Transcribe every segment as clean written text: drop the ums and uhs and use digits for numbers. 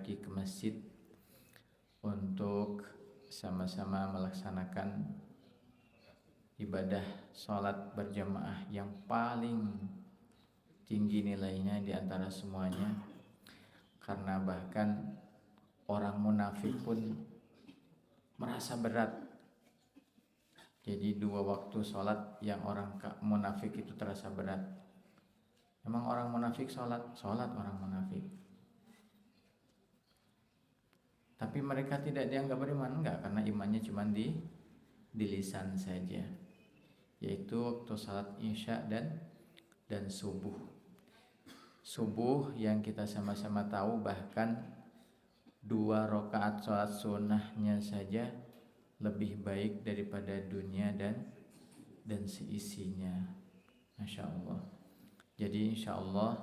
pergi ke masjid untuk sama-sama melaksanakan ibadah sholat berjamaah yang paling tinggi nilainya di antara semuanya, karena bahkan orang munafik pun merasa berat. Jadi 2 waktu sholat yang orang munafik itu terasa berat. Emang orang munafik sholat orang munafik, tapi mereka tidak dianggap beriman, enggak, karena imannya cuma di lisan saja, yaitu waktu salat isya dan subuh. Subuh yang kita sama-sama tahu bahkan 2 rakaat salat sunnahnya saja lebih baik daripada dunia dan seisinya. Masya Allah. Jadi insya Allah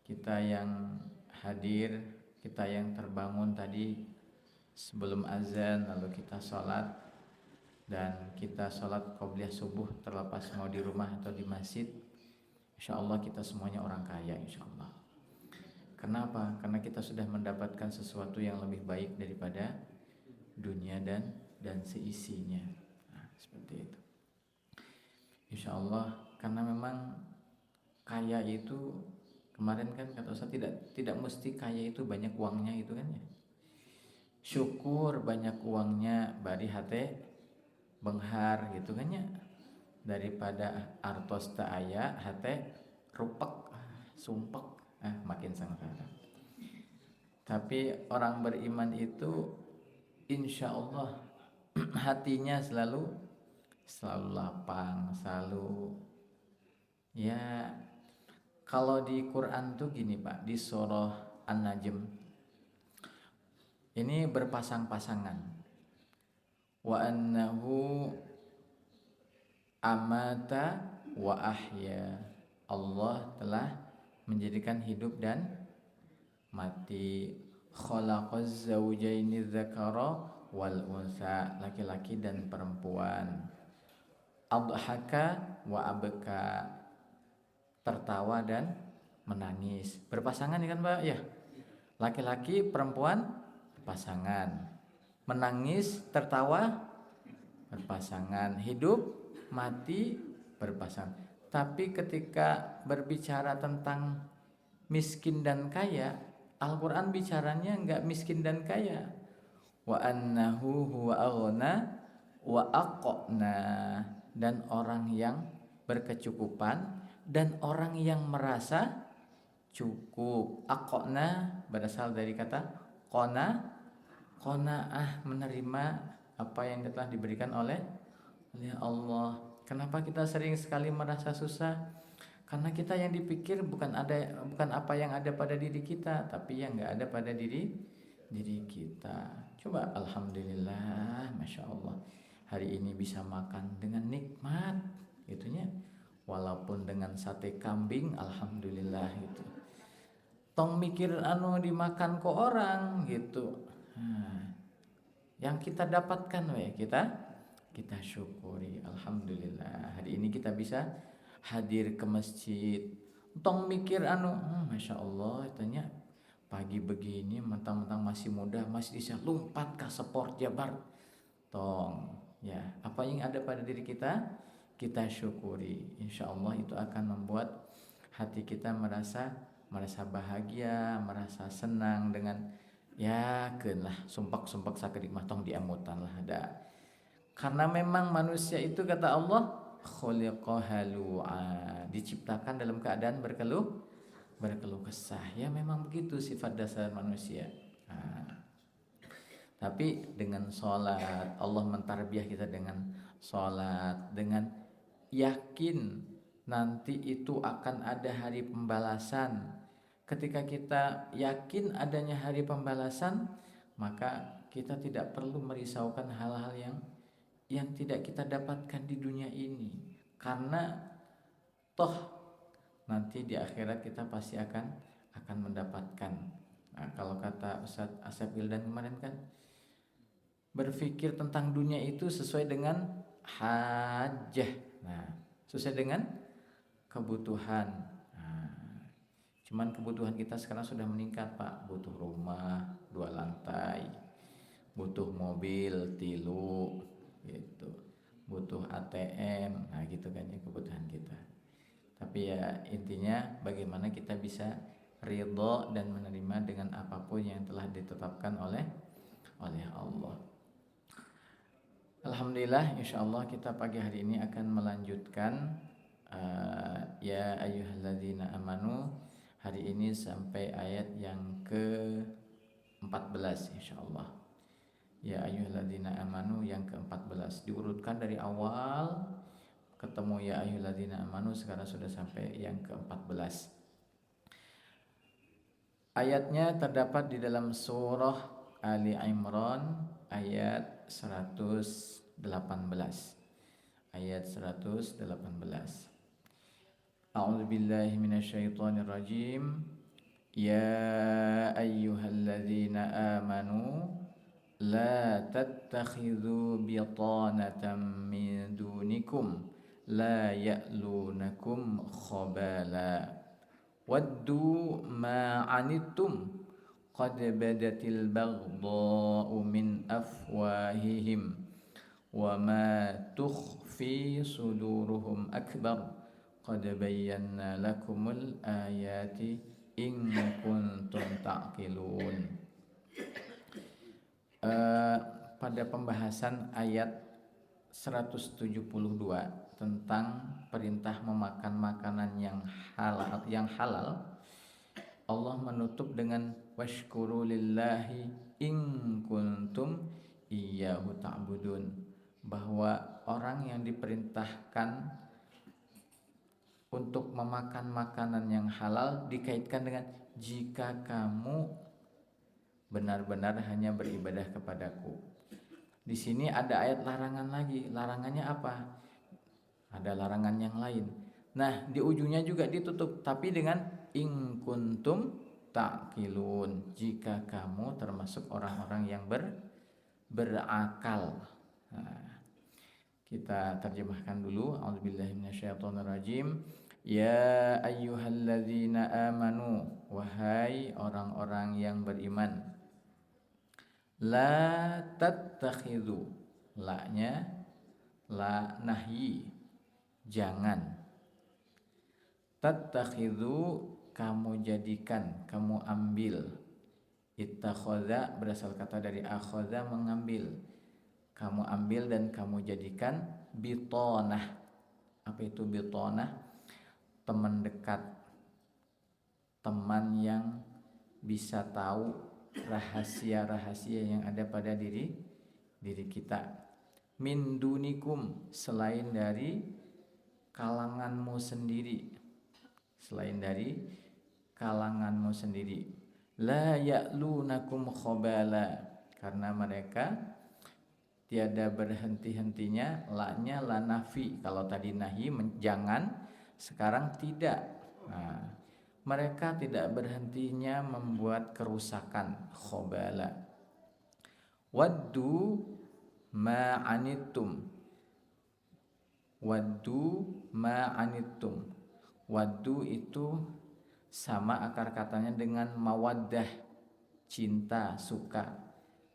kita yang hadir, kita yang terbangun tadi sebelum azan, lalu kita sholat, dan kita sholat qobliyah subuh terlepas mau di rumah atau di masjid, insya Allah kita semuanya orang kaya insya Allah. Kenapa? Karena kita sudah mendapatkan sesuatu yang lebih baik daripada dunia dan seisinya. Nah, seperti itu insya Allah. Karena memang kaya itu, kemarin kan kata Ustaz, tidak mesti kaya itu banyak uangnya itu kan ya. Syukur banyak uangnya bari hate benghar gitu kan ya, daripada artos ta aya hate rupek sumpek makin sengsara. Tapi orang beriman itu insya Allah hatinya selalu lapang, selalu ya. Kalau di Quran tuh gini Pak, di surah An-Najm ini berpasang-pasangan. Wa annahu amata wa ahya. Allah telah menjadikan hidup dan mati. Khalaqaz zawjaini dzakara wal unsa, laki-laki dan perempuan. Adhaka wa abka, tertawa dan menangis. Berpasangan kan Pak ya, laki-laki perempuan pasangan, menangis tertawa berpasangan, hidup mati berpasangan. Tapi ketika berbicara tentang miskin dan kaya, Al-Quran bicaranya enggak miskin dan kaya. Wa annahu huwa aghna wa aqna, dan orang yang berkecukupan dan orang yang merasa cukup. Aqna berasal dari kata qanaah, menerima apa yang telah diberikan oleh Allah. Kenapa kita sering sekali merasa susah? Karena kita yang dipikir bukan apa yang ada pada diri kita, tapi yang enggak ada pada diri kita. Coba alhamdulillah, masya Allah, hari ini bisa makan dengan nikmat gitunya, walaupun dengan sate kambing, alhamdulillah gitu. Tong mikir dimakan ke orang gitu. Yang kita dapatkan kita syukuri, alhamdulillah. Hari ini kita bisa hadir ke masjid. Tong mikir masya Allah, tanya pagi begini mentang-mentang masih muda masih bisa lompat ke sport jabar. Tong ya, apa yang ada pada diri kita syukuri. Insya Allah itu akan membuat hati kita merasa bahagia, merasa senang dengan ya kenlah sumpak sakedik mah tong diamutan lah ada. Karena memang manusia itu kata Allah khuliqa halu'a, diciptakan dalam keadaan berkeluh kesah. Ya memang begitu sifat dasar manusia. Tapi dengan sholat, Allah mentarbiah kita dengan sholat, dengan yakin nanti itu akan ada hari pembalasan. Ketika kita yakin adanya hari pembalasan, maka kita tidak perlu merisaukan hal-hal yang tidak kita dapatkan di dunia ini, karena toh nanti di akhirat kita pasti akan mendapatkan. Nah, kalau kata Ustadz Asep Wildan kemarin kan, berpikir tentang dunia itu sesuai dengan hajah. Nah, sesuai dengan kebutuhan. Nah, Cuman kebutuhan kita sekarang sudah meningkat Pak, butuh rumah 2 lantai, butuh mobil 3 gitu, butuh ATM, nah gitu kan ya kebutuhan kita. Tapi ya intinya bagaimana kita bisa ridho dan menerima dengan apapun yang telah ditetapkan oleh Allah. Alhamdulillah, insyaallah kita pagi hari ini akan melanjutkan ya ayyuhalladzina amanu hari ini sampai ayat yang ke-14 insyaallah. Ya ayyuhalladzina amanu yang ke-14 diurutkan dari awal ketemu ya ayyuhalladzina amanu, sekarang sudah sampai yang ke-14. Ayatnya terdapat di dalam surah Ali Imran ayat 118. Ayat 118. A'udzubillahi minasyaitonir rajim. Ya ayyuhalladzina amanu la tattakhidhu bitanatan min dunikum la ya'lunakum khabala waddu ma anittum qad badatil baghdha'u min afwahihim wa ma tukhfi suduruhum akbar qad bayyana lakumul ayati in kuntum ta'qilun. Pada pembahasan ayat 172 tentang perintah memakan makanan yang halal, Allah menutup dengan washkuru lillahi in kuntum iyyahu ta'budun, bahwa orang yang diperintahkan untuk memakan makanan yang halal dikaitkan dengan jika kamu benar-benar hanya beribadah kepadaku. Di sini ada ayat larangan lagi. Larangannya apa? Ada larangan yang lain. Nah, di ujungnya juga ditutup, tapi dengan in kuntum ta'qilun, jika kamu termasuk orang-orang yang berakal. Nah, kita terjemahkan dulu. A'udzubillahi minasyaitonirrajim. Ya ayyuhalladzina amanu, wahai orang-orang yang beriman. La tattakhidhu, la-nya la nahyi, jangan. Tattakhidhu, kamu jadikan, kamu ambil. Ittakhadha berasal kata dari akhadha, mengambil. Kamu ambil dan kamu jadikan bitonah. Apa itu bitonah? Teman dekat, teman yang bisa tahu rahasia-rahasia yang ada pada diri kita. Min dunikum, selain dari kalanganmu sendiri, selain dari kalanganmu sendiri. La ya'lunakum khabala, karena mereka tiada berhenti-hentinya. La-nya la nafi, kalau tadi nahi jangan, sekarang tidak. Nah, mereka tidak berhentinya membuat kerusakan, khobala. Waddu ma'anittum, waddu ma'anittum. Waddu itu sama akar katanya dengan mawaddah, cinta, suka.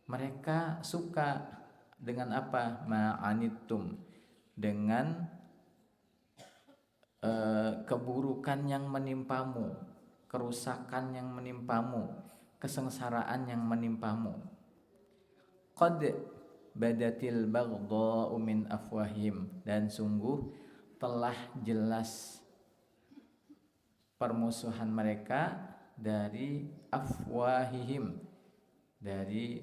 Mereka suka dengan apa? Ma'anittum, dengan keburukan yang menimpamu, kerusakan yang menimpamu, kesengsaraan yang menimpamu. Qad badatil baghdha'u min afwahim, dan sungguh telah jelas permusuhan mereka dari afwahihim, dari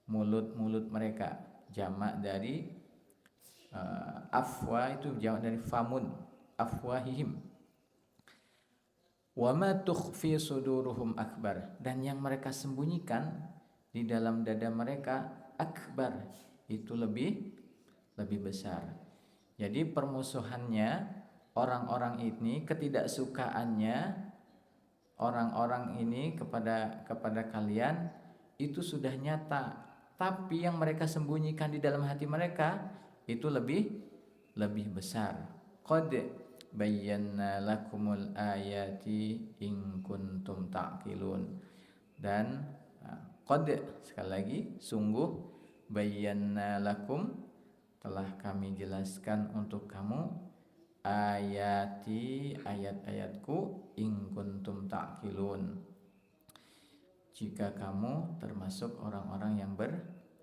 mulut-mulut mereka. Jamak dari afwa itu jamak dari famun, afwahihim. Wa ma tukhfi suduruhum akbar, dan yang mereka sembunyikan di dalam dada mereka akbar, itu lebih besar. Jadi permusuhannya orang-orang ini, ketidaksukaannya orang-orang ini kepada kalian itu sudah nyata, tapi yang mereka sembunyikan di dalam hati mereka itu lebih besar. Qad bayyana lakumul ayati in kuntum ta'qilun. Dan qad, sekali lagi, sungguh, bayyana lakum, telah kami jelaskan untuk kamu, ayati, ayat-ayatku, in kuntum ta'qilun, jika kamu termasuk orang-orang yang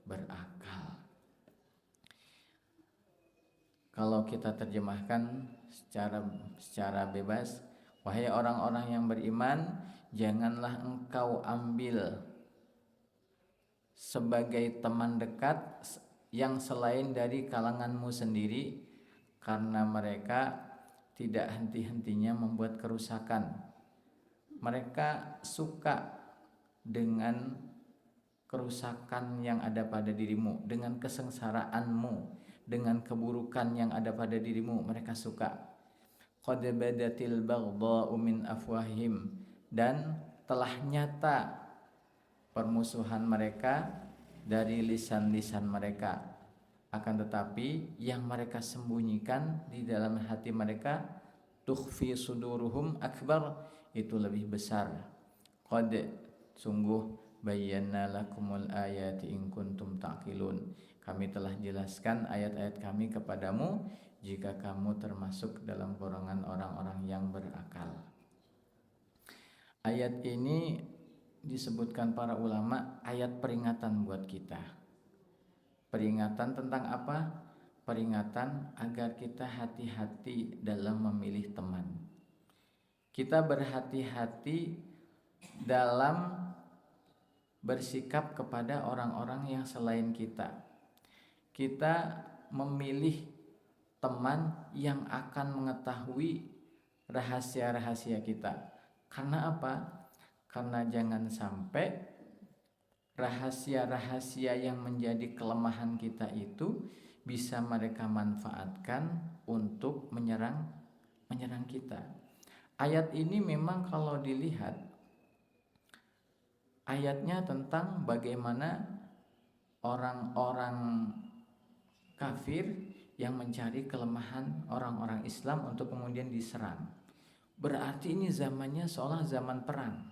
berakal. Kalau kita terjemahkan secara bebas, wahai orang-orang yang beriman, janganlah engkau ambil sebagai teman dekat yang selain dari kalanganmu sendiri, karena mereka tidak henti-hentinya membuat kerusakan. Mereka suka dengan kerusakan yang ada pada dirimu, dengan kesengsaraanmu, dengan keburukan yang ada pada dirimu. Mereka suka. Qad badatil baghdha'u min afwahim, dan telah nyata permusuhan mereka dari lisan-lisan mereka. Akan tetapi yang mereka sembunyikan di dalam hati mereka, tukhfi suduruhum akbar, itu lebih besar. Qad, sungguh, bayyana lakumul ayati in kuntum ta'qilun, kami telah jelaskan ayat-ayat kami kepadamu jika kamu termasuk dalam golongan orang-orang yang berakal. Ayat ini disebutkan para ulama ayat peringatan buat kita. Peringatan tentang apa? Peringatan agar kita hati-hati dalam memilih teman. Kita berhati-hati dalam bersikap kepada orang-orang yang selain kita. Kita memilih teman yang akan mengetahui rahasia-rahasia kita. Karena apa? Karena jangan sampai rahasia-rahasia yang menjadi kelemahan kita itu bisa mereka manfaatkan untuk menyerang kita. Ayat ini memang kalau dilihat, ayatnya tentang bagaimana orang-orang kafir yang mencari kelemahan orang-orang Islam untuk kemudian diserang. Berarti ini zamannya seolah zaman perang.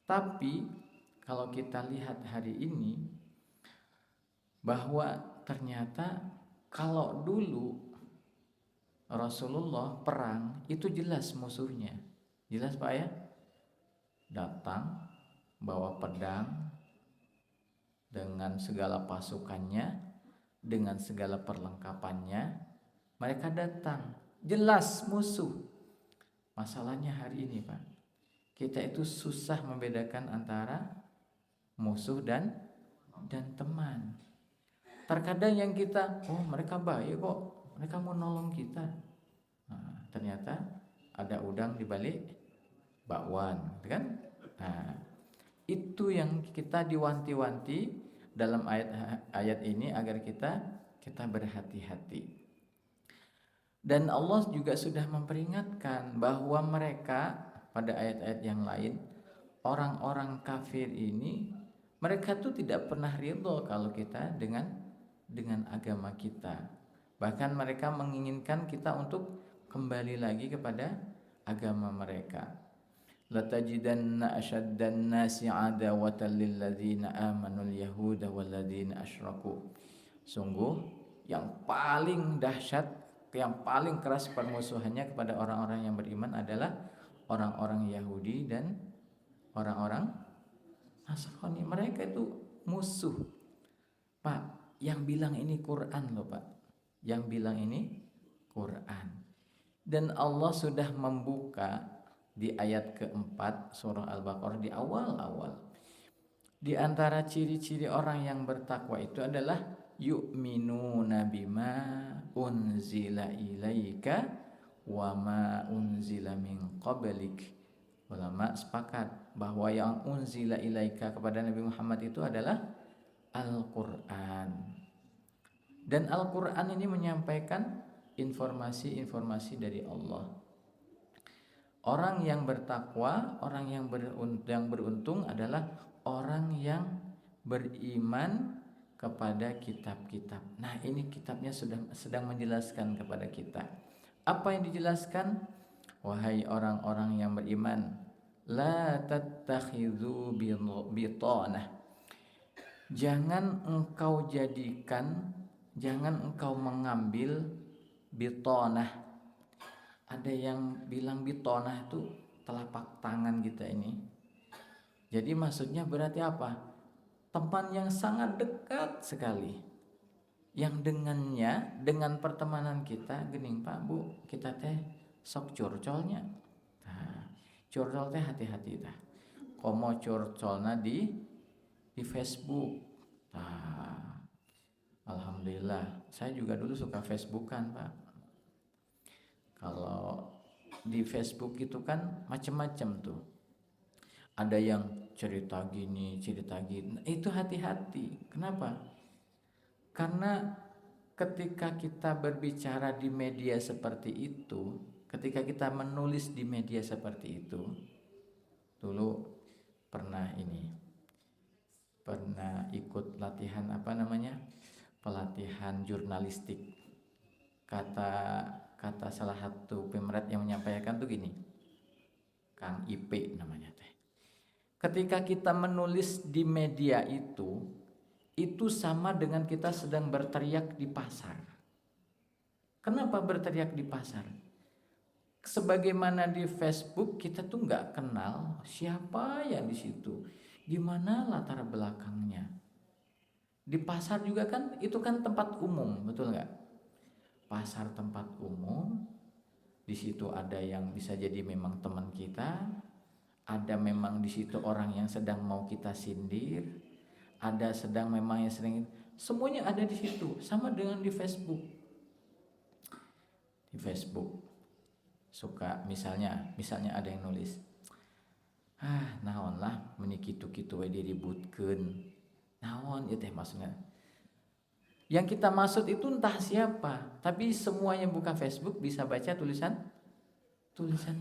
Tapi kalau kita lihat hari ini, bahwa ternyata kalau dulu Rasulullah perang itu jelas musuhnya. Jelas Pak ya? Datang bawa pedang dengan segala pasukannya, dengan segala perlengkapannya, mereka datang, jelas musuh. Masalahnya hari ini Pak, kita itu susah membedakan antara musuh dan teman. Terkadang yang kita, oh mereka baik kok, mereka mau nolong kita. Nah, ternyata ada udang di balik bakwan, kan? Nah, itu yang kita diwanti-wanti dalam ayat ini agar kita berhati-hati. Dan Allah juga sudah memperingatkan bahwa mereka pada ayat-ayat yang lain, orang-orang kafir ini, mereka tuh tidak pernah ridho kalau kita dengan agama kita. Bahkan mereka menginginkan kita untuk kembali lagi kepada agama mereka. Latajidanna ashaddan nasi adawatan lilladzina amanul yahuda walladzina asyraku. Sungguh yang paling dahsyat, yang paling keras permusuhannya kepada orang-orang yang beriman adalah orang-orang Yahudi dan orang-orang Nasrani. Mereka itu musuh. Pak, yang bilang ini Quran loh Pak. Yang bilang ini Quran. Dan Allah sudah membuka di ayat keempat surah Al-Baqarah di awal-awal. Di antara ciri-ciri orang yang bertakwa itu adalah yu'minuna bima unzila ilaika wa ma unzila min qablik. Ulama sepakat bahwa yang unzila ilaika kepada Nabi Muhammad itu adalah Al-Quran. Dan Al-Quran ini menyampaikan informasi-informasi dari Allah. Orang yang bertakwa, orang yang beruntung adalah orang yang beriman kepada kitab-kitab. Nah, ini kitabnya sedang menjelaskan kepada kita Apa yang dijelaskan? Wahai orang-orang yang beriman, la tattakhidhu bitanah. Jangan engkau mengambil bitanah. Ada yang bilang bitanah itu telapak tangan kita ini. Jadi maksudnya berarti apa? Teman yang sangat dekat sekali. Yang dengan pertemanan kita, gening Pak Bu, kita teh sok curcolnya. Nah, curcol teh hati-hati tah. Komo curcolna di Facebook. Nah, alhamdulillah, saya juga dulu suka Facebookan Pak. Kalau di Facebook itu kan macam-macam tuh. Ada yang cerita gini, cerita gini. Itu hati-hati. Kenapa? Karena ketika kita berbicara di media seperti itu, ketika kita menulis di media seperti itu, dulu pernah ikut latihan pelatihan jurnalistik. Kata salah satu pemerat yang menyampaikan tuh gini, Kang IP namanya teh. Ketika kita menulis di media itu sama dengan kita sedang berteriak di pasar. Kenapa berteriak di pasar? Sebagaimana di Facebook kita tuh nggak kenal siapa yang di situ, gimana latar belakangnya. Di pasar juga kan itu kan tempat umum, betul nggak? Pasar tempat umum, di situ ada yang bisa jadi memang teman kita, ada memang di situ orang yang sedang mau kita sindir, ada sedang memang yang sering, semuanya ada di situ. Sama dengan di Facebook. Di Facebook suka misalnya ada yang nulis, naon lah menikitu-kitu we diributkeun. Naon ieu teh maksudnya? Yang kita maksud itu entah siapa, tapi semua yang buka Facebook bisa baca tulisan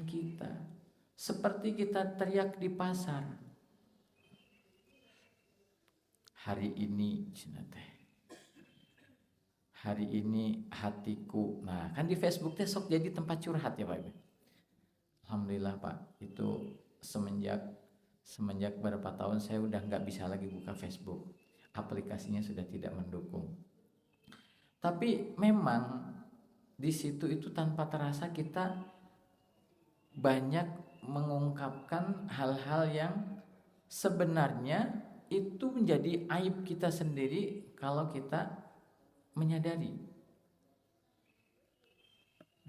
kita. Seperti kita teriak di pasar. Hari ini hatiku. Nah, kan di Facebook teh sok jadi tempat curhat ya Pak. Alhamdulillah Pak, itu semenjak berapa tahun saya udah nggak bisa lagi buka Facebook. Aplikasinya sudah tidak mendukung. Tapi memang di situ itu tanpa terasa kita banyak mengungkapkan hal-hal yang sebenarnya itu menjadi aib kita sendiri kalau kita menyadari.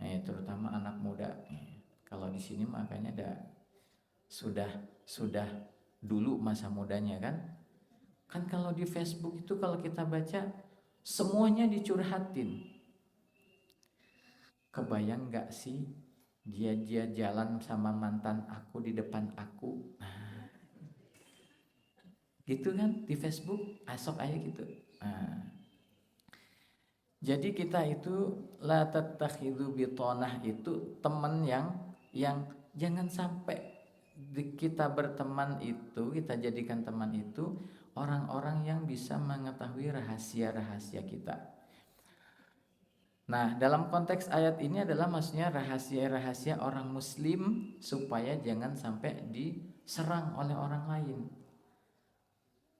Nah, terutama anak muda. Kalau di sini makanya sudah dulu masa mudanya kan. Kan kalau di Facebook itu kalau kita baca semuanya dicurhatin. Kebayang gak sih dia jalan sama mantan aku di depan aku. Nah, gitu kan di Facebook asok aja gitu. Nah, jadi kita itu la tattakhidhu bitanah itu teman yang jangan sampai kita berteman itu, kita jadikan teman itu orang-orang yang bisa mengetahui rahasia-rahasia kita. Nah, dalam konteks ayat ini adalah maksudnya rahasia-rahasia orang muslim supaya jangan sampai diserang oleh orang lain.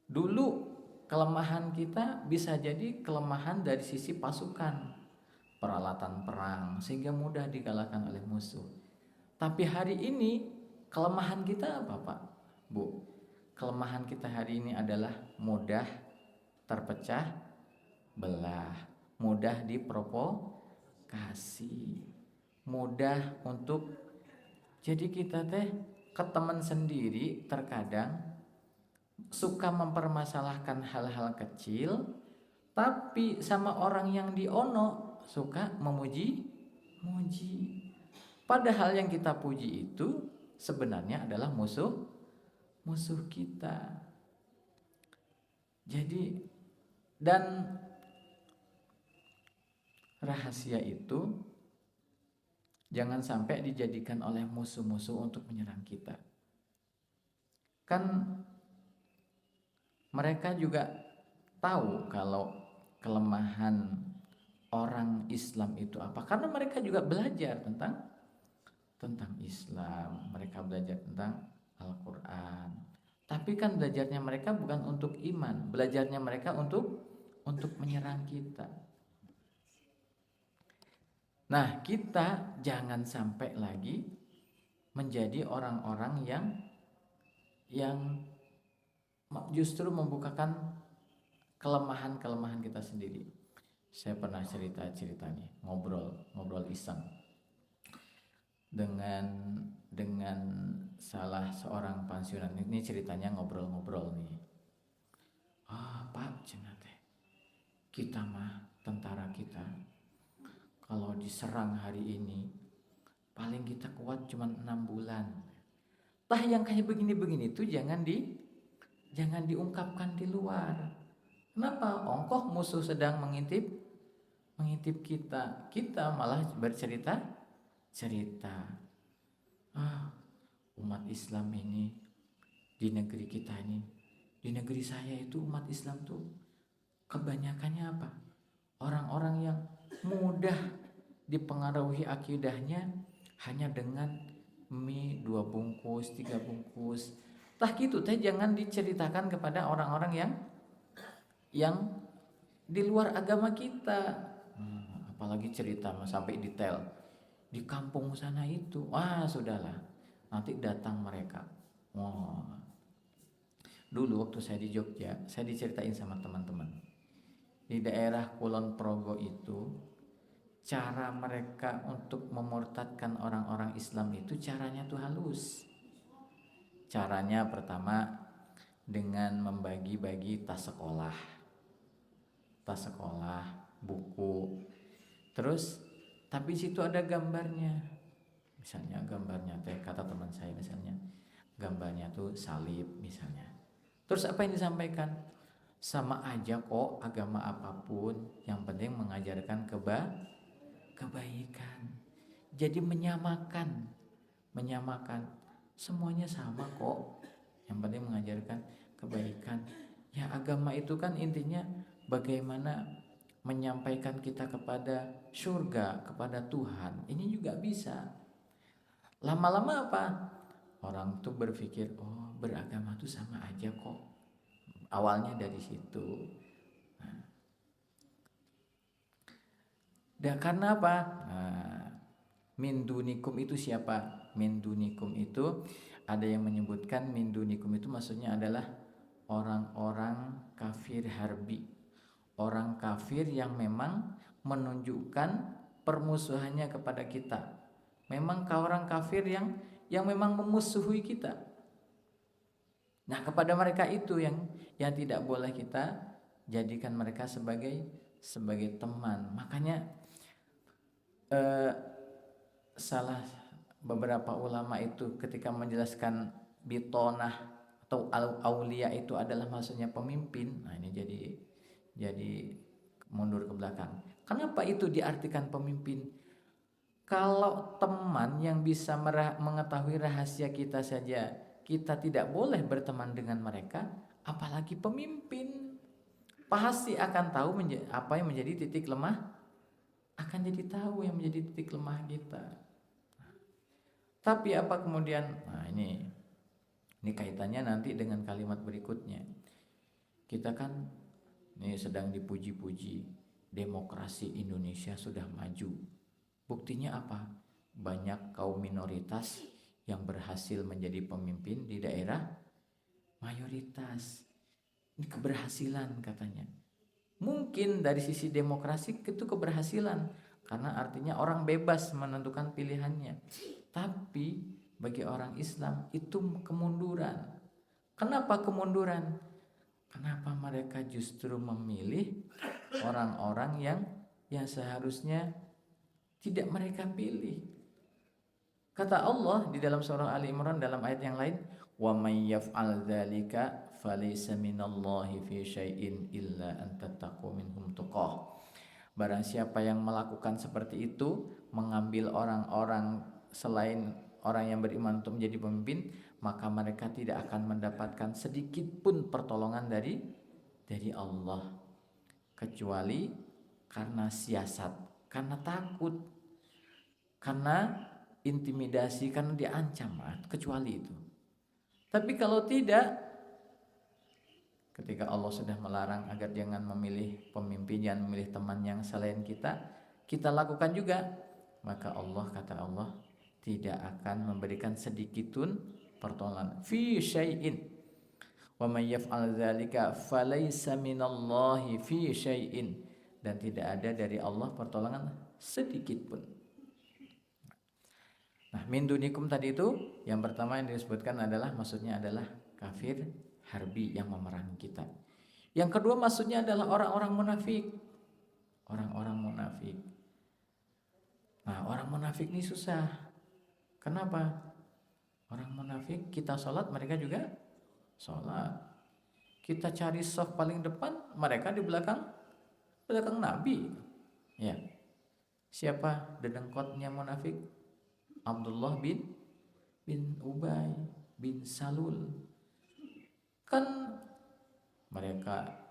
Dulu kelemahan kita bisa jadi kelemahan dari sisi pasukan, peralatan perang, sehingga mudah dikalahkan oleh musuh. Tapi hari ini kelemahan kita apa Pak, Bu? Kelemahan kita hari ini adalah mudah terpecah belah, mudah diprovokasi, mudah untuk jadi kita teh ke teman sendiri terkadang suka mempermasalahkan hal-hal kecil, tapi sama orang yang diono suka memuji. Padahal yang kita puji itu sebenarnya adalah musuh kita. Jadi dan rahasia itu jangan sampai dijadikan oleh musuh-musuh untuk menyerang kita. Kan mereka juga tahu kalau kelemahan orang Islam itu apa? Karena mereka juga belajar tentang Islam, mereka belajar tentang Al-Quran. Tapi kan belajarnya mereka bukan untuk iman, belajarnya mereka untuk menyerang kita. Nah, kita jangan sampai lagi menjadi orang-orang yang justru membukakan kelemahan-kelemahan kita sendiri. Saya pernah cerita nih, ngobrol iseng dengan salah seorang pensiunan. Ini ceritanya ngobrol-ngobrol nih. Pak, cenah teh, kita mah tentara kita kalau diserang hari ini paling kita kuat cuma 6 bulan. Tah yang kayak begini-begini tuh jangan diungkapkan di luar. Kenapa? Ongkoh musuh sedang mengintip kita. Kita malah bercerita. Umat Islam ini di negeri kita ini, di negeri saya itu umat Islam tuh kebanyakannya apa? Orang-orang yang mudah dipengaruhi akidahnya hanya dengan mie 2 bungkus, 3 bungkus. Tah gitu teh jangan diceritakan kepada orang-orang yang di luar agama kita. Apalagi cerita sampai detail di kampung sana itu. Sudahlah, nanti datang mereka. Dulu waktu saya di Jogja, saya diceritain sama teman-teman. Di daerah Kulon Progo itu, cara mereka untuk memurtadkan orang-orang Islam itu caranya tuh halus. Caranya pertama dengan membagi-bagi tas sekolah, buku. Terus tapi situ ada gambarnya. Misalnya gambarnya teh, kata teman saya misalnya, gambarnya tuh salib misalnya. Terus apa yang disampaikan? Sama aja kok agama apapun, yang penting mengajarkan kebaikan. Jadi menyamakan semuanya sama kok, yang penting mengajarkan kebaikan. Ya agama itu kan intinya bagaimana menyampaikan kita kepada surga, kepada Tuhan. Ini juga bisa. Lama-lama apa? Orang tuh berpikir, beragama tuh sama aja kok. Awalnya dari situ. Dan karena apa? Min dunikum itu siapa? Min dunikum itu ada yang menyebutkan min dunikum itu maksudnya adalah orang-orang kafir harbi. Orang kafir yang memang menunjukkan permusuhannya kepada kita. Memang orang kafir yang memang memusuhi kita. Nah, kepada mereka itu yang tidak boleh kita jadikan mereka sebagai teman. Makanya salah beberapa ulama itu ketika menjelaskan bitonah atau aulia itu adalah maksudnya pemimpin. Nah, ini jadi mundur ke belakang. Kenapa itu diartikan pemimpin? Kalau teman yang bisa mengetahui rahasia kita saja, kita tidak boleh berteman dengan mereka, apalagi pemimpin. Pasti akan tahu apa yang menjadi titik lemah, akan jadi tahu yang menjadi titik lemah kita. Tapi apa kemudian? Nah, ini kaitannya nanti dengan kalimat berikutnya. Kita kan ini sedang dipuji-puji, demokrasi Indonesia sudah maju. Buktinya apa? Banyak kaum minoritas yang berhasil menjadi pemimpin di daerah mayoritas. Ini keberhasilan katanya. Mungkin dari sisi demokrasi itu keberhasilan, karena artinya orang bebas menentukan pilihannya. Tapi bagi orang Islam itu kemunduran. Kenapa kemunduran? Kenapa mereka justru memilih orang-orang yang seharusnya tidak mereka pilih? Kata Allah di dalam surah Ali Imran dalam ayat yang lain, "Wa may yaf'al dzalika falaysa minallahi fi syai'in illa an tattaqu minhum tuqah." Barang siapa yang melakukan seperti itu, mengambil orang-orang selain orang yang beriman untuk menjadi pemimpin, maka mereka tidak akan mendapatkan sedikit pun pertolongan dari Allah, kecuali karena siasat, karena takut, karena intimidasi, karena diancam, kecuali itu. Tapi kalau tidak, ketika Allah sudah melarang agar jangan memilih pemimpin, jangan memilih teman yang selain kita, kita lakukan juga, maka Allah, kata Allah, tidak akan memberikan sedikitpun pertolongan. Fi syai'in wa may yaf'al dzalika falaysa minallahi fi syai'in, dan tidak ada dari Allah pertolongan sedikit pun. Nah, min dunikum tadi itu yang pertama yang disebutkan adalah maksudnya adalah kafir harbi yang memerangi kita. Yang kedua maksudnya adalah orang-orang munafik. Orang-orang munafik. Nah, orang munafik ini susah. Kenapa? Orang munafik kita sholat, mereka juga sholat. Kita cari saf paling depan, mereka di belakang Nabi. Ya. Siapa dedengkotnya munafik? Abdullah bin Ubay bin Salul. Kan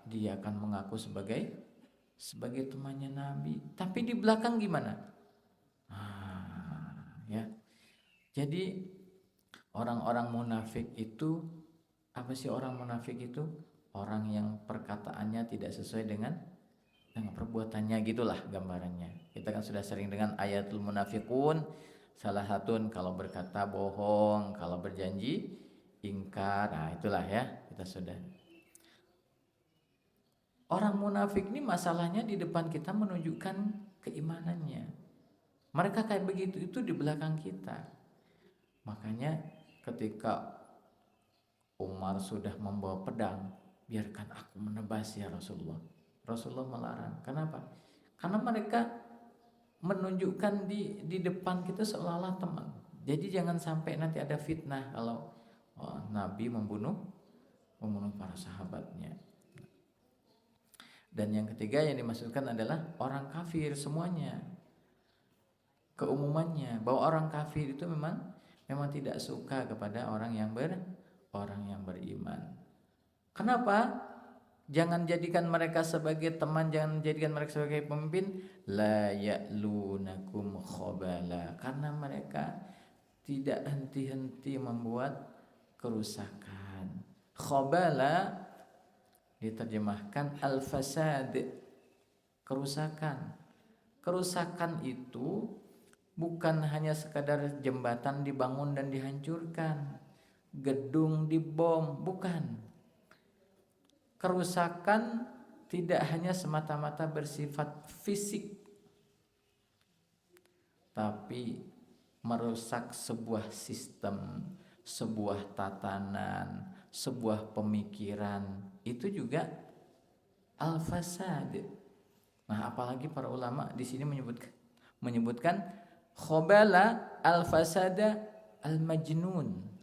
dia akan mengaku sebagai temannya Nabi, tapi di belakang gimana? Ya. Jadi orang-orang munafik itu apa sih? Orang munafik itu orang yang perkataannya tidak sesuai dengan perbuatannya, gitulah gambarannya. Kita kan sudah sering dengan ayatul munafiqun, salah satu kalau berkata bohong, kalau berjanji ingkar. Nah, itulah ya, kita sudah. Orang munafik ini masalahnya di depan kita menunjukkan keimanannya. Mereka kayak begitu itu di belakang kita. Makanya ketika Umar sudah membawa pedang, biarkan aku menebas ya Rasulullah. Rasulullah melarang. Kenapa? Karena mereka menunjukkan di depan kita seolah-olah teman. Jadi jangan sampai nanti ada fitnah kalau Nabi membunuh para sahabatnya. Dan yang ketiga yang dimaksudkan adalah orang kafir semuanya. Keumumannya bahwa orang kafir itu memang tidak suka kepada orang yang beriman. Kenapa? Jangan jadikan mereka sebagai teman, jangan jadikan mereka sebagai pemimpin. La ya'lunakum khabala, karena mereka tidak henti-henti membuat kerusakan. Khabala diterjemahkan al-fasad, kerusakan. Kerusakan itu bukan hanya sekadar jembatan dibangun dan dihancurkan, gedung dibom, bukan. Kerusakan tidak hanya semata-mata bersifat fisik, tapi merusak sebuah sistem, sebuah tatanan, sebuah pemikiran. Itu juga al-fasad. Nah, apalagi para ulama di sini menyebutkan khabala al-fasada al-majnun.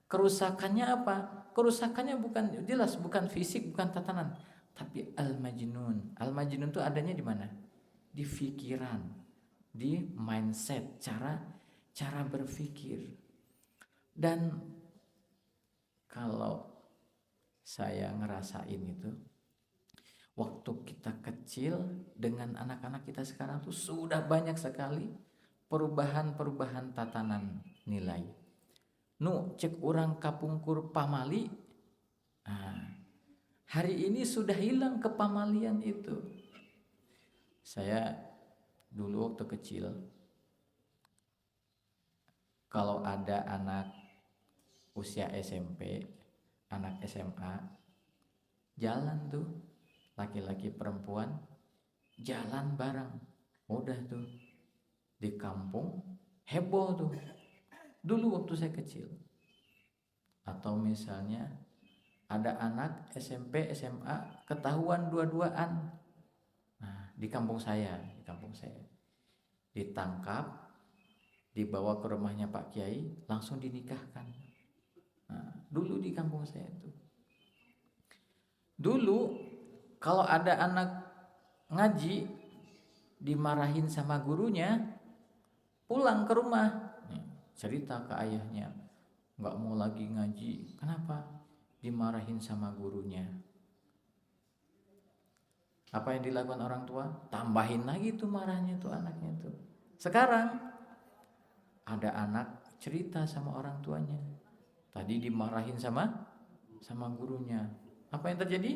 Kerusakannya apa? Kerusakannya bukan fisik, bukan tatanan, tapi al-majnun. Al-majnun itu adanya di mana? Di pikiran, di mindset, cara berpikir. Dan kalau saya ngerasain itu, waktu kita kecil dengan anak-anak kita sekarang tuh sudah banyak sekali perubahan tatanan nilai. Cek orang kapungkur pamali. Hari ini sudah hilang kepamalian itu. Saya dulu waktu kecil, kalau ada anak usia SMP, anak SMA, jalan tuh, laki-laki perempuan jalan bareng. Udah tuh di kampung heboh tuh. Dulu waktu saya kecil. Atau misalnya ada anak SMP, SMA ketahuan dua-duaan. Nah, di kampung saya ditangkap, dibawa ke rumahnya Pak Kiai, langsung dinikahkan. Nah, dulu di kampung saya itu. Dulu kalau ada anak ngaji dimarahin sama gurunya, pulang ke rumah cerita ke ayahnya, nggak mau lagi ngaji. Kenapa? Dimarahin sama gurunya. Apa yang dilakukan orang tua? Tambahin lagi tuh marahnya tuh anaknya tuh. Sekarang ada anak cerita sama orang tuanya. Tadi dimarahin sama gurunya. Apa yang terjadi?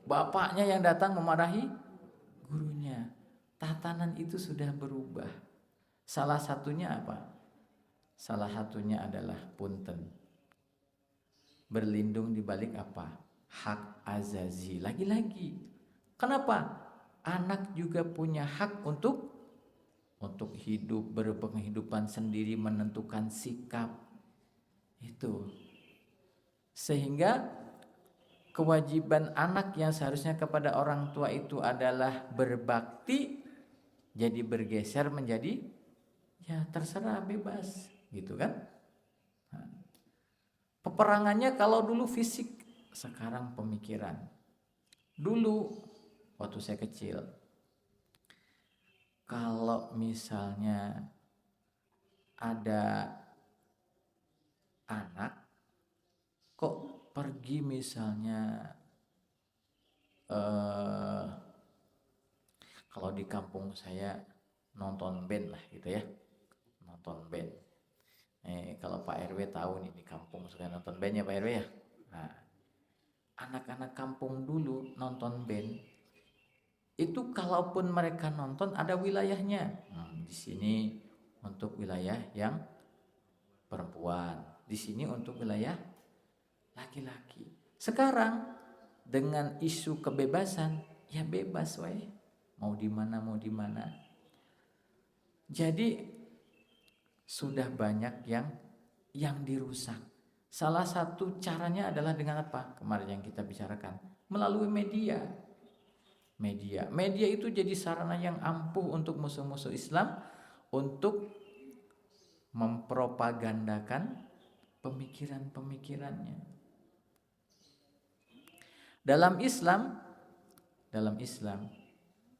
Bapaknya yang datang memarahi gurunya. Tatanan itu sudah berubah. Salah satunya apa? Salah satunya adalah punten. Berlindung di balik apa? Hak azazi. Lagi-lagi. Kenapa? Anak juga punya hak untuk hidup, berpenghidupan sendiri, menentukan sikap. Itu. Sehingga kewajiban anak yang seharusnya kepada orang tua itu adalah berbakti, jadi bergeser menjadi ya terserah, bebas, gitu kan? Peperangannya kalau dulu fisik, sekarang pemikiran. Dulu waktu saya kecil, kalau misalnya ada anak kok pergi misalnya kalau di kampung saya nonton band lah gitu ya, nonton band. Kalau Pak RW tahu nih, di kampung suka nonton band ya Pak RW ya. Nah, anak-anak kampung dulu nonton band itu, kalaupun mereka nonton ada wilayahnya. Di sini untuk wilayah yang perempuan, di sini untuk wilayah laki-laki. Sekarang dengan isu kebebasan, ya bebas wae, mau di mana mau di mana. Jadi sudah banyak yang dirusak. Salah satu caranya adalah dengan apa? Kemarin yang kita bicarakan, melalui media. Media itu jadi sarana yang ampuh untuk musuh-musuh Islam untuk mempropagandakan pemikiran-pemikirannya. Dalam Islam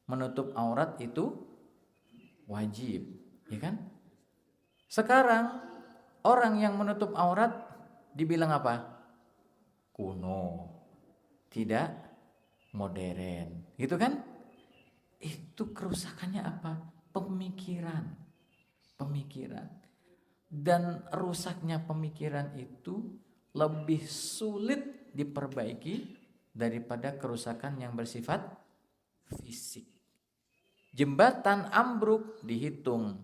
menutup aurat itu wajib, ya kan? Sekarang orang yang menutup aurat dibilang apa? Kuno, tidak modern, gitu kan? Itu kerusakannya apa? Pemikiran. Dan rusaknya pemikiran itu lebih sulit diperbaiki daripada kerusakan yang bersifat fisik. Jembatan ambruk dihitung,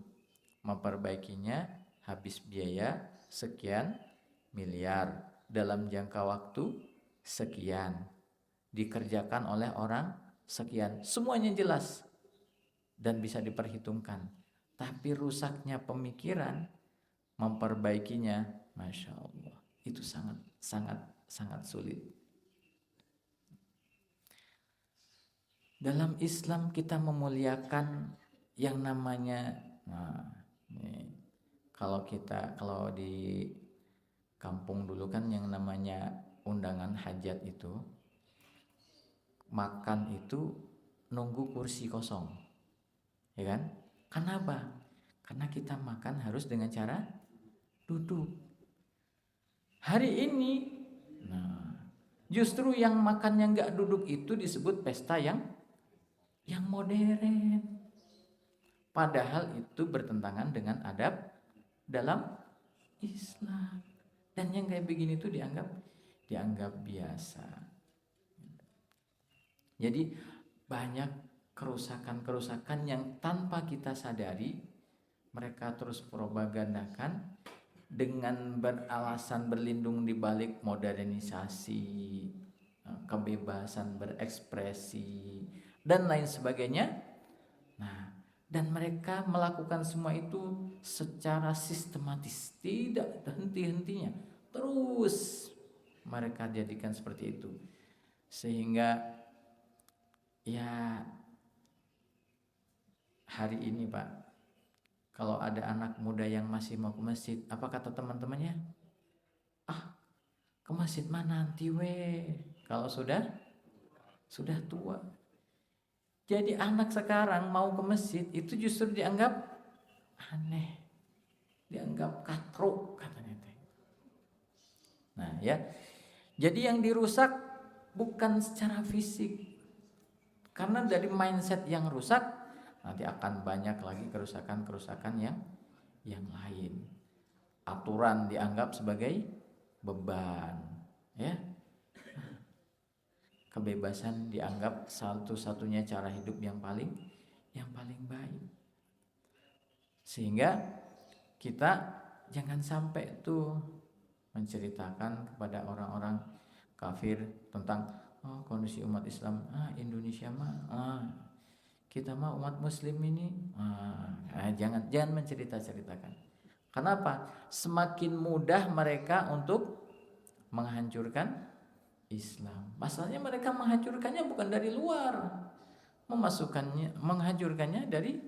memperbaikinya habis biaya sekian miliar dalam jangka waktu sekian, dikerjakan oleh orang sekian. Semuanya jelas dan bisa diperhitungkan. Tapi rusaknya pemikiran, memperbaikinya, Masya Allah, itu sangat sulit. Dalam Islam kita memuliakan yang namanya, kalau di kampung dulu kan yang namanya undangan hajat itu, makan itu nunggu kursi kosong, ya kan? Kenapa? Karena kita makan harus dengan cara duduk. Hari ini, justru yang makannya nggak duduk itu disebut pesta yang modern. Padahal itu bertentangan dengan adab dalam Islam. Dan yang kayak begini itu dianggap biasa. Jadi banyak kerusakan-kerusakan yang tanpa kita sadari mereka terus propagandakan dengan beralasan berlindung di balik modernisasi, kebebasan berekspresi dan lain sebagainya. Dan mereka melakukan semua itu secara sistematis, tidak henti-hentinya. Terus mereka jadikan seperti itu. Sehingga ya hari ini Pak, kalau ada anak muda yang masih mau ke masjid, apa kata teman-temannya? Ke masjid mana nanti kalau sudah tua. Jadi anak sekarang mau ke masjid itu justru dianggap aneh, dianggap katrok katanya. Nah ya, jadi yang dirusak bukan secara fisik, Karena dari mindset yang rusak, nanti akan banyak lagi kerusakan-kerusakan yang lain. Aturan dianggap sebagai beban, ya. Kebebasan dianggap satu-satunya cara hidup yang paling baik. Sehingga kita jangan sampai tuh menceritakan kepada orang-orang kafir tentang kondisi umat Islam. Indonesia mah kita mah umat Muslim ini. Jangan menceritakan. Kenapa? Semakin mudah mereka untuk menghancurkan Islam. Masalahnya mereka menghancurkannya bukan dari luar, menghancurkannya dari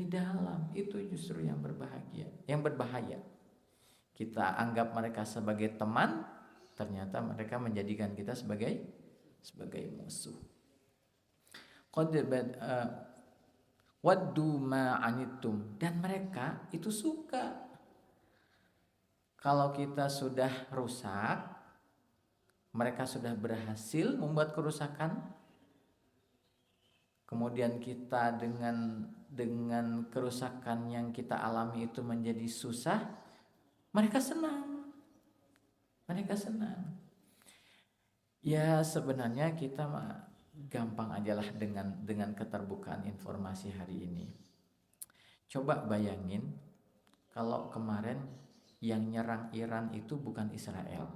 dalam. Itu justru yang berbahaya. Kita anggap mereka sebagai teman, ternyata mereka menjadikan kita sebagai musuh. Waddu ma'anitum, dan mereka itu suka kalau kita sudah rusak, mereka sudah berhasil membuat kerusakan, kemudian kita dengan kerusakan yang kita alami itu menjadi susah, mereka senang. Ya sebenarnya kita gampang ajalah dengan keterbukaan informasi hari ini. Coba bayangin kalau kemarin yang nyerang Iran itu bukan Israel,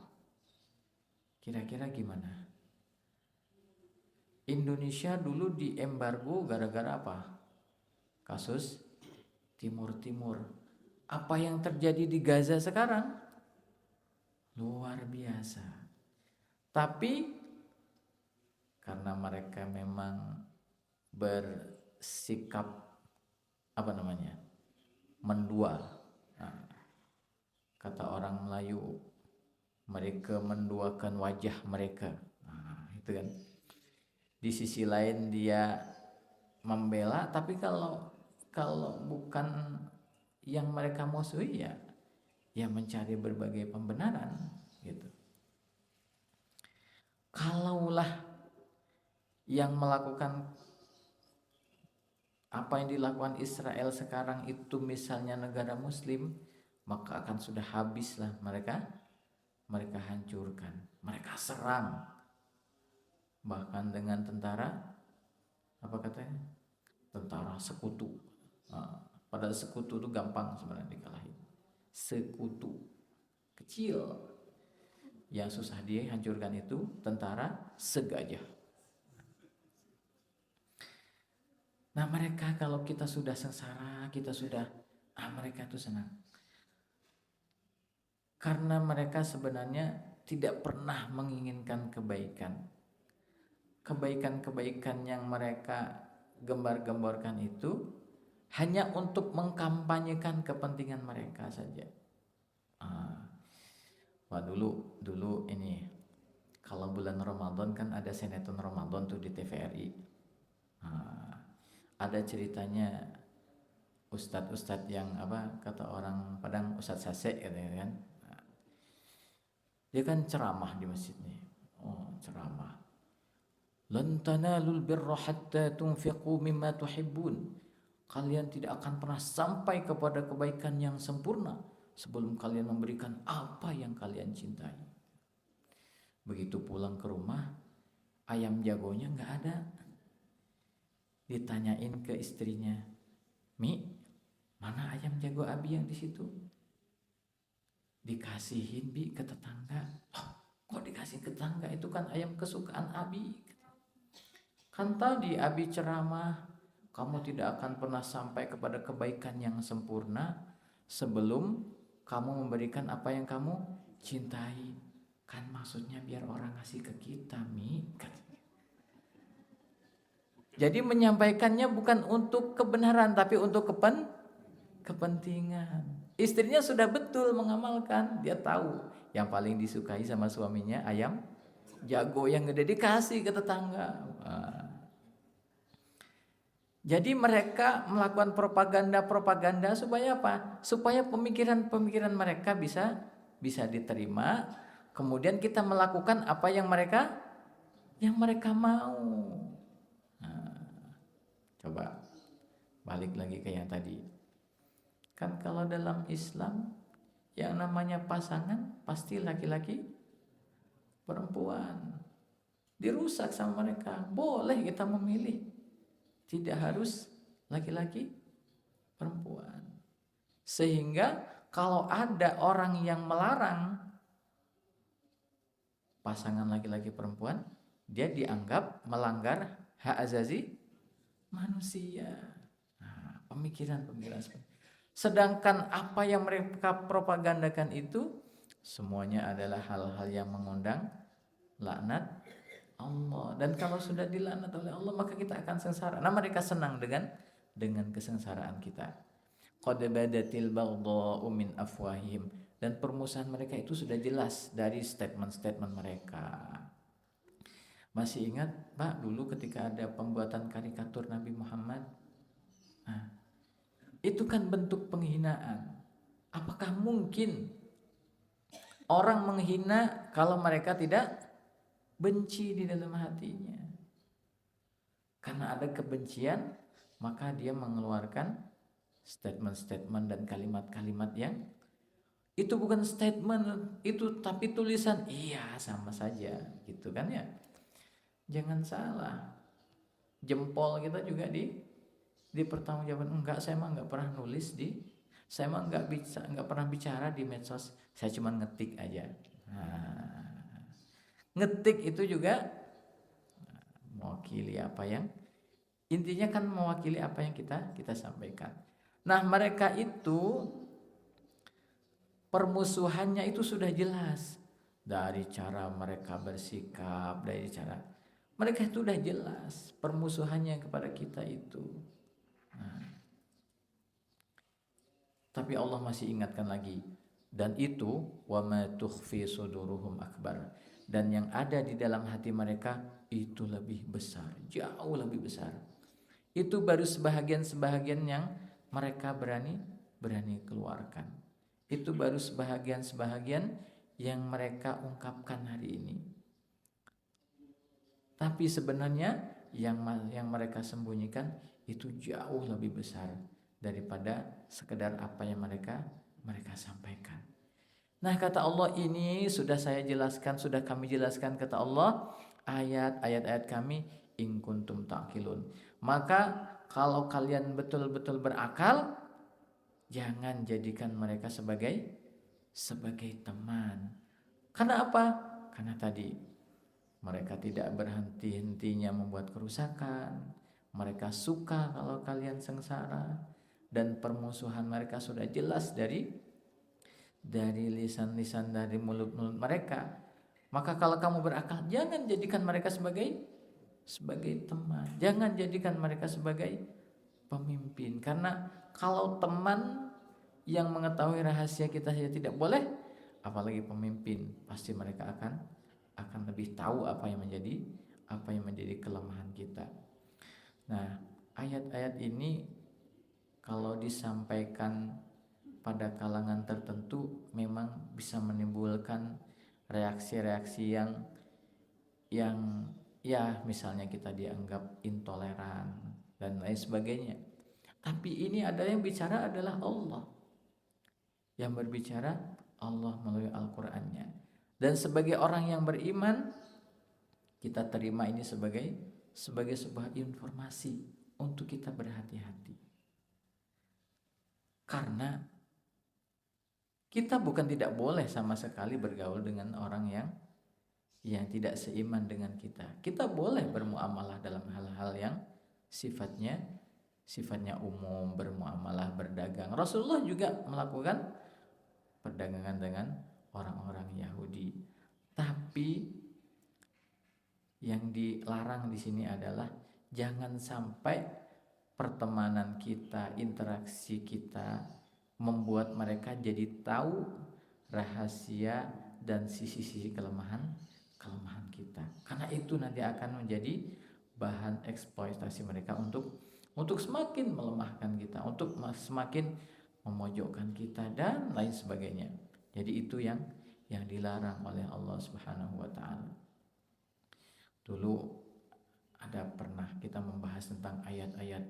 kira-kira gimana? Indonesia dulu diembargo gara-gara apa? Kasus Timur. Apa yang terjadi di Gaza sekarang? Luar biasa. Tapi karena mereka memang bersikap mendua. Kata orang Melayu, mereka menduakan wajah mereka. Itu kan. Di sisi lain dia membela, tapi kalau bukan yang mereka musuhi ya mencari berbagai pembenaran gitu. Kalaulah yang melakukan apa yang dilakukan Israel sekarang itu misalnya negara muslim, maka akan sudah habislah mereka hancurkan, mereka serang, bahkan dengan tentara tentara sekutu. Padahal sekutu itu gampang sebenarnya dikalahin. Sekutu kecil yang susah dia hancurkan itu tentara segajah. Nah mereka kalau kita sudah sengsara, mereka itu senang. Karena mereka sebenarnya tidak pernah menginginkan kebaikan. Kebaikan yang mereka gembar-gemborkan itu hanya untuk mengkampanyekan kepentingan mereka saja. Dulu ini kalau bulan Ramadan kan ada sinetron Ramadan tuh di TVRI. Ada ceritanya ustadz yang kata orang Padang Ustadz Sase kan. Dia kan ceramah di masjid nih. Ceramah. Lan tanalul birra hatta tunfiqu mimma tuhibbun. Kalian tidak akan pernah sampai kepada kebaikan yang sempurna sebelum kalian memberikan apa yang kalian cintai. Begitu pulang ke rumah, ayam jagonya enggak ada. Ditanyain ke istrinya, "Mi, mana ayam jago Abi yang di situ?" Dikasihin Bi ke tetangga. Kok dikasih ke tetangga? Itu kan ayam kesukaan Abi. Kan tadi Abi ceramah, kamu tidak akan pernah sampai kepada kebaikan yang sempurna sebelum kamu memberikan apa yang kamu cintai. Kan maksudnya biar orang ngasih ke kita, Mi. Jadi menyampaikannya bukan untuk kebenaran tapi untuk kepentingan. Istrinya sudah betul mengamalkan, dia tahu yang paling disukai sama suaminya ayam jago yang gede, dikasih ke tetangga. Jadi mereka melakukan propaganda supaya apa? Supaya pemikiran mereka bisa diterima. Kemudian kita melakukan apa yang mereka mau. Coba balik lagi ke yang tadi. Kan kalau dalam Islam yang namanya pasangan pasti laki-laki perempuan. Dirusak sama mereka. Boleh kita memilih. Tidak harus laki-laki perempuan. Sehingga kalau ada orang yang melarang pasangan laki-laki perempuan, dia dianggap melanggar hak azazi manusia. Nah, pemikiran-pemikiran seperti itu. Sedangkan apa yang mereka propagandakan itu semuanya adalah hal-hal yang mengundang laknat Allah. Dan kalau sudah dilaknat oleh Allah maka kita akan sengsara. Nah, mereka senang dengan kesengsaraan kita. Qad badatil baghdha'u min afwahihim, dan permusuhan mereka itu sudah jelas dari statement-statement mereka. Masih ingat Pak dulu ketika ada pembuatan karikatur Nabi Muhammad? Nah, itu kan bentuk penghinaan. Apakah mungkin orang menghina kalau mereka tidak benci di dalam hatinya? Karena ada kebencian, maka dia mengeluarkan statement-statement dan kalimat-kalimat yang itu bukan statement itu tapi tulisan. Iya, sama saja gitu kan ya. Jangan salah. Jempol kita juga dipertanggungjawabkan. Enggak, saya mah enggak pernah nulis saya mah enggak pernah bicara di medsos. Saya cuma ngetik aja. Nah, ngetik itu juga mewakili apa yang intinya kan mewakili apa yang kita sampaikan. Nah, mereka itu permusuhannya itu sudah jelas dari cara mereka bersikap, dari cara mereka itu sudah jelas permusuhannya kepada kita itu. Nah, tapi Allah masih ingatkan lagi, dan itu wa ma tukhfi suduruhum akbar, dan yang ada di dalam hati mereka itu lebih besar, jauh lebih besar. Itu baru sebahagian-sebahagian yang mereka berani keluarkan. Itu baru sebahagian-sebahagian yang mereka ungkapkan hari ini. Tapi sebenarnya yang mereka sembunyikan itu jauh lebih besar daripada sekedar apa yang mereka sampaikan. Nah, kata Allah, ini sudah kami jelaskan kata Allah ayat-ayat kami in kuntum taqilun. Maka kalau kalian betul-betul berakal, jangan jadikan mereka sebagai teman. Karena apa? Karena tadi mereka tidak berhenti-hentinya membuat kerusakan. Mereka suka kalau kalian sengsara, dan permusuhan mereka sudah jelas dari lisan-lisan, dari mulut-mulut mereka. Maka kalau kamu berakal, jangan jadikan mereka sebagai teman. Jangan jadikan mereka sebagai pemimpin. Karena kalau teman yang mengetahui rahasia kita saja tidak boleh, apalagi pemimpin, pasti mereka akan lebih tahu apa yang menjadi kelemahan kita. Nah, ayat-ayat ini kalau disampaikan pada kalangan tertentu memang bisa menimbulkan reaksi-reaksi yang ya misalnya kita dianggap intoleran dan lain sebagainya. Tapi ini yang bicara adalah Allah. Yang berbicara Allah melalui Al-Qur'annya. Dan sebagai orang yang beriman, kita terima ini sebagai sebuah informasi untuk kita berhati-hati. Karena kita bukan tidak boleh sama sekali bergaul dengan orang yang tidak seiman dengan kita. Kita boleh bermuamalah dalam hal-hal yang sifatnya umum, bermuamalah, berdagang. Rasulullah juga melakukan perdagangan dengan orang-orang Yahudi. Tapi yang dilarang di sini adalah jangan sampai pertemanan kita, interaksi kita membuat mereka jadi tahu rahasia dan sisi-sisi kelemahan kita. Karena itu nanti akan menjadi bahan eksploitasi mereka untuk semakin melemahkan kita, untuk semakin memojokkan kita dan lain sebagainya. Jadi itu yang dilarang oleh Allah Subhanahu wa taala. Dulu ada pernah kita membahas tentang ayat-ayat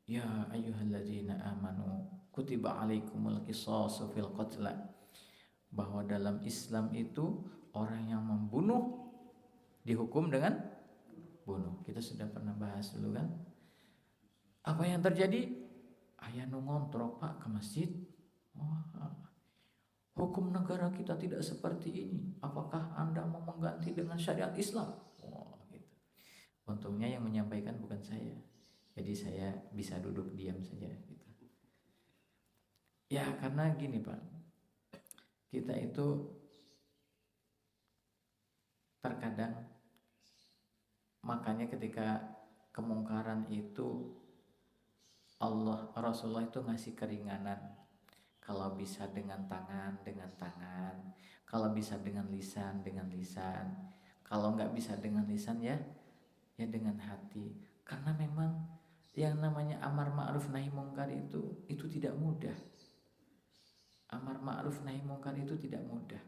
ya ayyuhalladzina amanu kutiba alaikumul qisasu fil qatla, bahwa dalam Islam itu orang yang membunuh dihukum dengan bunuh. Kita sudah pernah bahas dulu kan. Apa yang terjadi? Ayah nu ngontrok Pak ke masjid. Wah, hukum negara kita tidak seperti ini. Apakah Anda mau mengganti dengan syariat Islam? Wah, gitu. Untungnya yang menyampaikan bukan saya. Jadi saya bisa duduk diam saja gitu. Ya karena gini Pak, kita itu terkadang, makanya ketika kemungkaran itu Rasulullah itu ngasih keringanan. Kalau bisa dengan tangan, kalau bisa dengan lisan, kalau nggak bisa dengan lisan ya dengan hati. Karena memang yang namanya amar ma'ruf nahi mungkar itu tidak mudah. Amar ma'ruf nahi mungkar itu tidak mudah.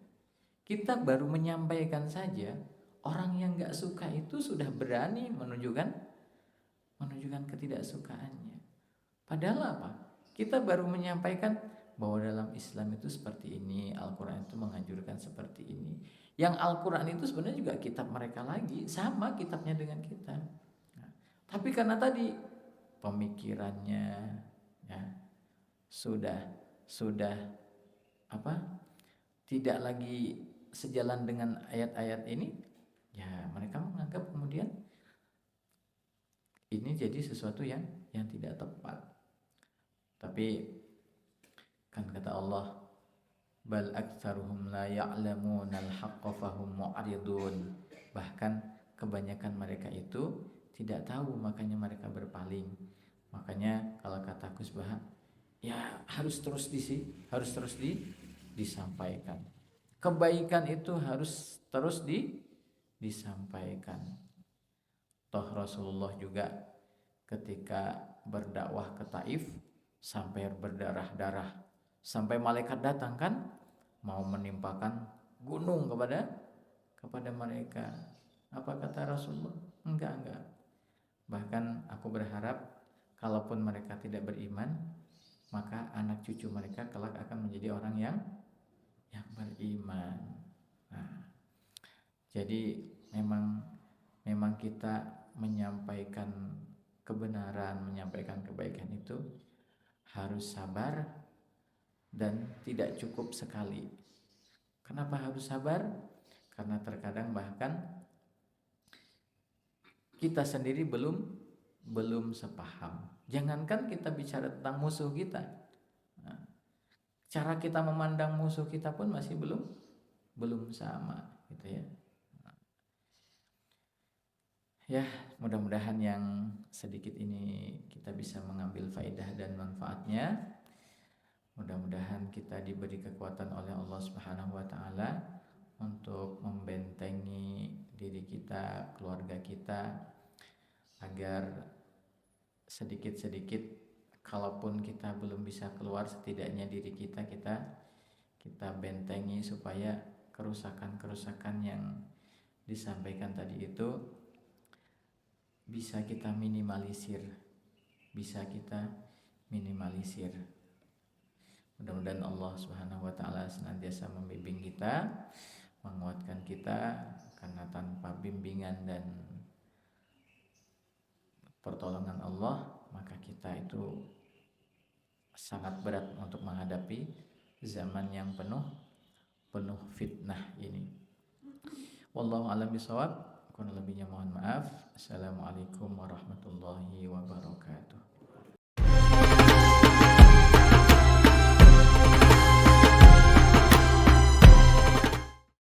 Kita baru menyampaikan saja, orang yang nggak suka itu sudah berani menunjukkan ketidaksukaannya. Padahal apa? Kita baru menyampaikan bahwa dalam Islam itu seperti ini, Al-Quran itu menganjurkan seperti ini. Yang Al-Quran itu sebenarnya juga kitab mereka lagi, sama kitabnya dengan kita. Nah, tapi karena tadi pemikirannya ya sudah tidak lagi sejalan dengan ayat-ayat ini, ya mereka menganggap kemudian ini jadi sesuatu yang tidak tepat. Tapi kan kata Allah, bal aktsaruhum la ya'lamunal haqqa fahum mu'ridun. Bahkan kebanyakan mereka itu tidak tahu, makanya mereka berpaling. Makanya kalau kata Gus Bah, ya harus terus disampaikan. Kebaikan itu harus terus disampaikan. Toh Rasulullah juga ketika berdakwah ke Taif sampai berdarah-darah, sampai malaikat datang kan mau menimpakan gunung kepada mereka. Apa kata Rasulullah? Enggak. Bahkan aku berharap kalaupun mereka tidak beriman, maka anak cucu mereka kelak akan menjadi orang yang beriman. Nah, jadi memang kita menyampaikan kebenaran, menyampaikan kebaikan itu harus sabar dan tidak cukup sekali. Kenapa harus sabar? Karena terkadang bahkan kita sendiri belum sepaham. Jangankan kita bicara tentang musuh kita, nah, cara kita memandang musuh kita pun masih belum sama, gitu ya. Ya, mudah-mudahan yang sedikit ini kita bisa mengambil faedah dan manfaatnya. Mudah-mudahan kita diberi kekuatan oleh Allah Subhanahu wa taala untuk membentengi diri kita, keluarga kita, agar sedikit-sedikit kalaupun kita belum bisa keluar, setidaknya diri kita bentengi supaya kerusakan-kerusakan yang disampaikan tadi itu bisa kita minimalisir. Mudah-mudahan Allah Subhanahu wa taala senantiasa membimbing kita, menguatkan kita, karena tanpa bimbingan dan pertolongan Allah maka kita itu sangat berat untuk menghadapi zaman yang penuh fitnah ini. Wallahu a'lam bishawab. Kurang lebihnya mohon maaf. Assalamualaikum warahmatullahi wabarakatuh.